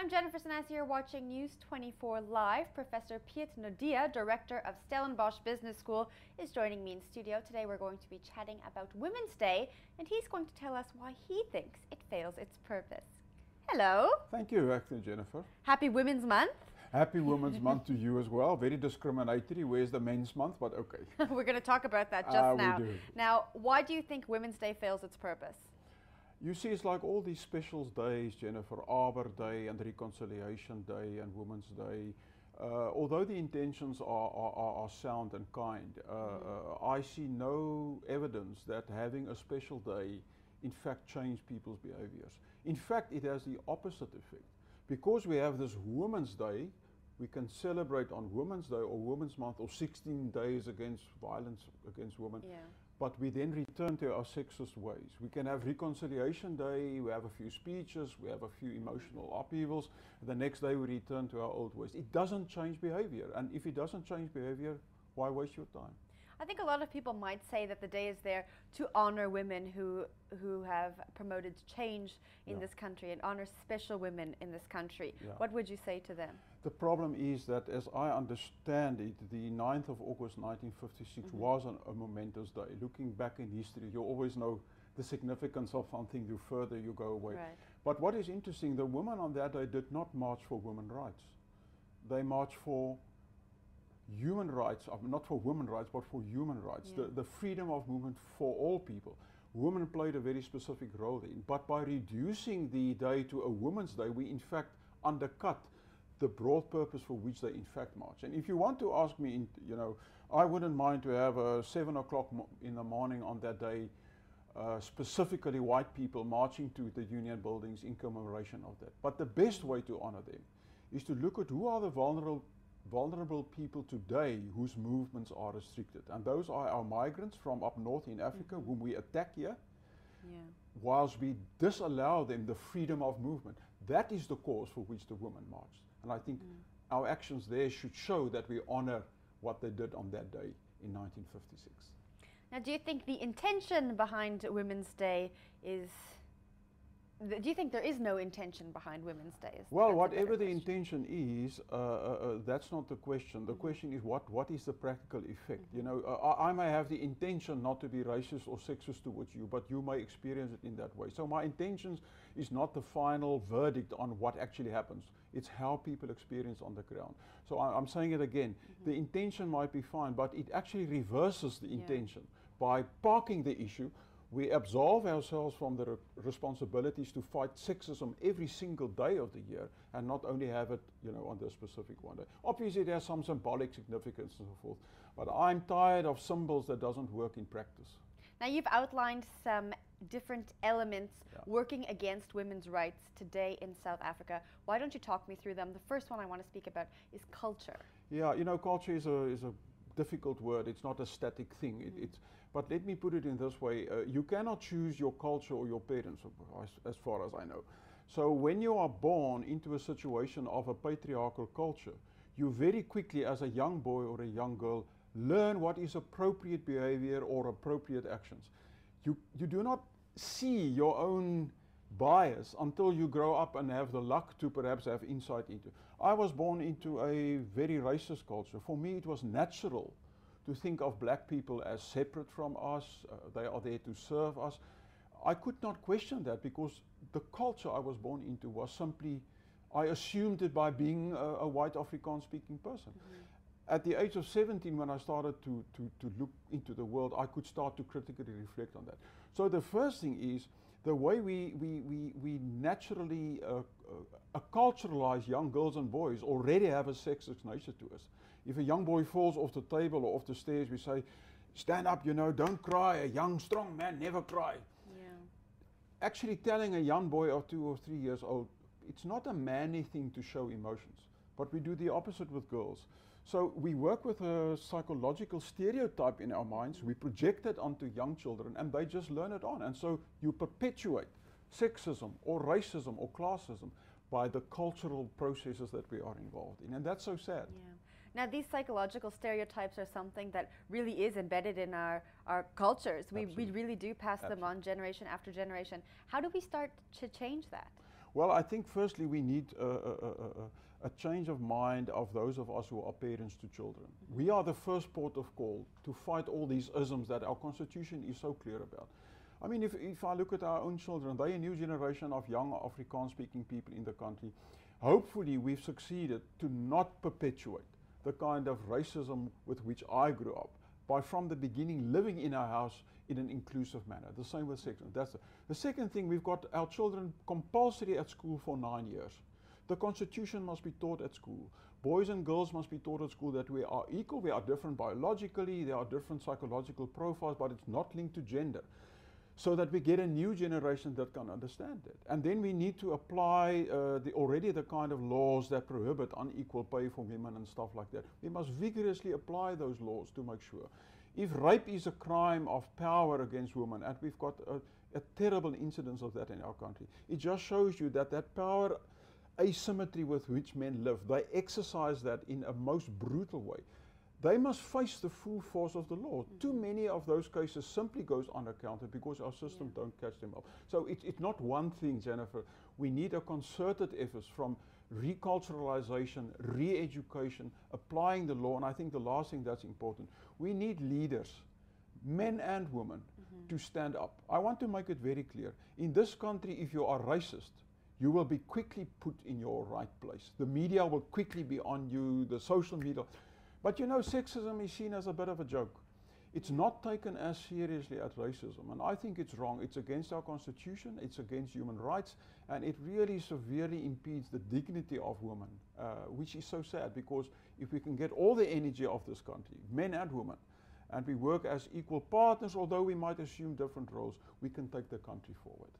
I'm Jennifer Sanasi. You're watching News 24 Live. Professor Piet Nodia, Director of Stellenbosch Business School, is joining me in studio. Today we're going to be chatting about Women's Day, and he's going to tell us why he thinks it fails its purpose. Hello. Thank you, Acting Jennifer. Happy Women's Month. Happy Women's Month to you as well. Very discriminatory. Where's the Men's Month? But okay. We're going to talk about that just now. We do. Now, why do you think Women's Day fails its purpose? You see, it's like all these special days, Jennifer, Arbor Day and Reconciliation Day and Women's Day. Although the intentions are sound and kind, I see no evidence that having a special day in fact change people's behaviors. In fact, it has the opposite effect. Because we have this Women's Day, we can celebrate on Women's Day or Women's Month or 16 days against violence against women. Yeah. But we then return to our sexist ways. We can have Reconciliation Day, we have a few speeches, we have a few emotional upheavals. The next day we return to our old ways. It doesn't change behavior. And if it doesn't change behavior, why waste your time? I think a lot of people might say that the day is there to honor women who have promoted change in this country and honor special women in this country. Yeah. What would you say to them? The problem is that, as I understand it, the 9th of August 1956 was a momentous day. Looking back in history, you always know the significance of something, the further you go away. Right. But what is interesting, the women on that day did not march for women's rights. They marched for human rights, not for women's rights, but for human rights, Yeah. the freedom of movement for all people. Women played a very specific role in, but by reducing the day to a Women's Day, we in fact undercut the broad purpose for which they in fact march. And if you want to ask me, I wouldn't mind to have a 7 o'clock in the morning on that day, specifically white people marching to the union buildings in commemoration of that. But the best way to honor them is to look at who are the vulnerable people today whose movements are restricted. And those are our migrants from up north in Africa, whom we attack here, whilst we disallow them the freedom of movement. That is the cause for which the women marched. And I think our actions there should show that we honor what they did on that day in 1956. Now, do you think the intention behind Women's Day is... Do you think there is no intention behind Women's Day? Well, whatever the intention is, that's not the question. The question is what is the practical effect? You know, I may have the intention not to be racist or sexist towards you, but you may experience it in that way. So my intentions is not the final verdict on what actually happens. It's how people experience on the ground. So I'm saying it again. The intention might be fine, but it actually reverses the intention. By parking the issue, we absolve ourselves from the responsibilities to fight sexism every single day of the year, and not only have it, on this specific one day. Obviously, there's some symbolic significance and so forth, but I'm tired of symbols that doesn't work in practice. Now, you've outlined some different elements working against women's rights today in South Africa. Why don't you talk me through them? The first one I want to speak about is culture. Yeah, culture is a difficult word. It's not a static thing. But let me put it in this way. You cannot choose your culture or your parents, as far as I know. So when you are born into a situation of a patriarchal culture, you very quickly, as a young boy or a young girl, learn what is appropriate behavior or appropriate actions. You do not see your own bias until you grow up and have the luck to perhaps have insight into. I was born into a very racist culture. For me, it was natural to think of black people as separate from us. They are there to serve us. I could not question that because the culture I was born into was simply, I assumed it by being a white Afrikaans speaking person. At the age of 17, when I started to look into the world, I could start to critically reflect on that. So the first thing is, the way we naturally culturalize young girls and boys already have a sexist nature to us. If a young boy falls off the table or off the stairs, we say, stand up, don't cry, a young strong man never cry. Yeah. Actually telling a young boy of 2 or 3 years old, it's not a manly thing to show emotions, but we do the opposite with girls. So we work with a psychological stereotype in our minds, we project it onto young children, and they just learn it on. And so you perpetuate sexism or racism or classism by the cultural processes that we are involved in. And that's so sad. Yeah. Now, these psychological stereotypes are something that really is embedded in our cultures. We really do pass them on generation after generation. How do we start to change that? Well, I think firstly we need a change of mind of those of us who are parents to children. We are the first port of call to fight all these isms that our constitution is so clear about. I mean, if I look at our own children, they're a new generation of young Afrikaans-speaking people in the country. Hopefully we've succeeded to not perpetuate the kind of racism with which I grew up by from the beginning living in our house in an inclusive manner. The same with sex. The second thing, we've got our children compulsory at school for 9 years. The Constitution must be taught at school. Boys and girls must be taught at school that we are equal, we are different biologically, there are different psychological profiles, but it's not linked to gender. So that we get a new generation that can understand it. And then we need to apply already the kind of laws that prohibit unequal pay for women and stuff like that. We must vigorously apply those laws to make sure. If rape is a crime of power against women, and we've got a terrible incidence of that in our country, it just shows you that that power asymmetry with which men live, they exercise that in a most brutal way. They must face the full force of the law. Too many of those cases simply goes unaccounted because our system don't catch them up. So it's not one thing, Jennifer. We need a concerted effort from reculturalization, re-education, applying the law, and I think the last thing that's important, we need leaders, men and women, to stand up. I want to make it very clear. In this country, if you are racist, you will be quickly put in your right place. The media will quickly be on you, the social media. But you know, sexism is seen as a bit of a joke. It's not taken as seriously as racism, and I think it's wrong. It's against our constitution, it's against human rights, and it really severely impedes the dignity of women, which is so sad, because if we can get all the energy of this country, men and women, and we work as equal partners, although we might assume different roles, we can take the country forward.